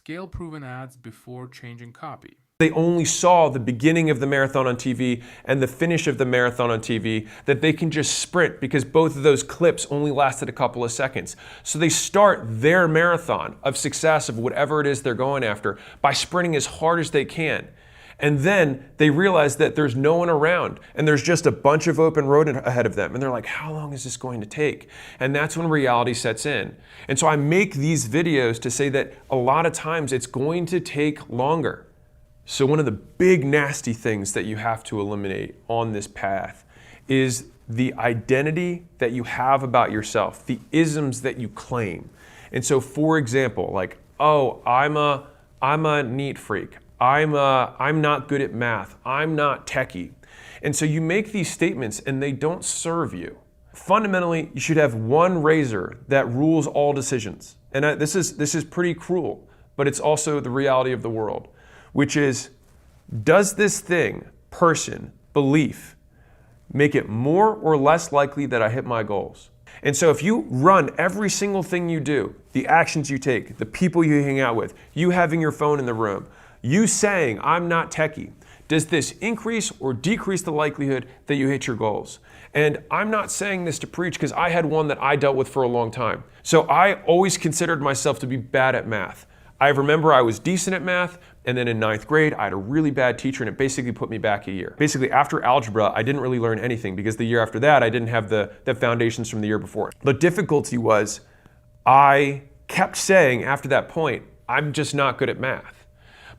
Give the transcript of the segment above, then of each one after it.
scale-proven ads before changing copy. They only saw the beginning of the marathon on TV and the finish of the marathon on TV, that they can just sprint because both of those clips only lasted a couple of seconds. So they start their marathon of success of whatever it is they're going after by sprinting as hard as they can. And then they realize that there's no one around and there's just a bunch of open road ahead of them. And they're like, how long is this going to take? And that's when reality sets in. And so I make these videos to say that a lot of times it's going to take longer. So one of the big nasty things that you have to eliminate on this path is the identity that you have about yourself, the isms that you claim. And so for example, like, oh, I'm a neat freak. I'm not good at math. I'm not techie. And so you make these statements and they don't serve you. Fundamentally, you should have one razor that rules all decisions. And this is pretty cruel, but it's also the reality of the world, which is, does this thing, person, belief, make it more or less likely that I hit my goals? And so if you run every single thing you do, the actions you take, the people you hang out with, you having your phone in the room, you saying, I'm not techie, does this increase or decrease the likelihood that you hit your goals? And I'm not saying this to preach because I had one that I dealt with for a long time. So I always considered myself to be bad at math. I remember I was decent at math, and then in 9th grade, I had a really bad teacher and it basically put me back a year. Basically after algebra, I didn't really learn anything because the year after that, I didn't have the foundations from the year before. The difficulty was I kept saying after that point, I'm just not good at math.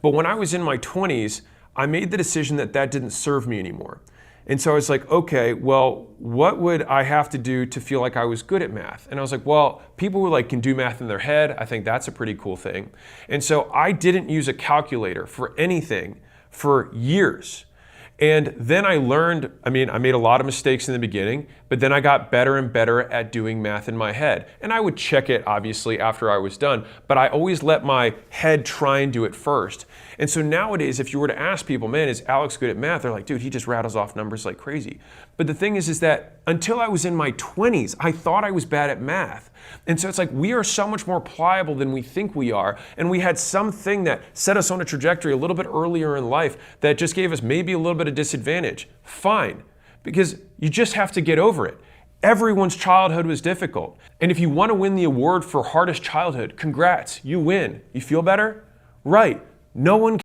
But when I was in my 20s, I made the decision that that didn't serve me anymore. And so I was like, okay, well, what would I have to do to feel like I was good at math? And I was like, well, people who can do math in their head, I think that's a pretty cool thing. And so I didn't use a calculator for anything for years. And then I learned, I made a lot of mistakes in the beginning, but then I got better and better at doing math in my head. And I would check it, obviously, after I was done, but I always let my head try and do it first. And so nowadays, if you were to ask people, man, is Alex good at math? They're like, dude, he just rattles off numbers like crazy. But the thing is that until I was in my 20s, I thought I was bad at math. And so it's like, we are so much more pliable than we think we are. And we had something that set us on a trajectory a little bit earlier in life that just gave us maybe a little bit of disadvantage. Fine, because you just have to get over it. Everyone's childhood was difficult. And if you want to win the award for hardest childhood, congrats, you win. You feel better? Right. No one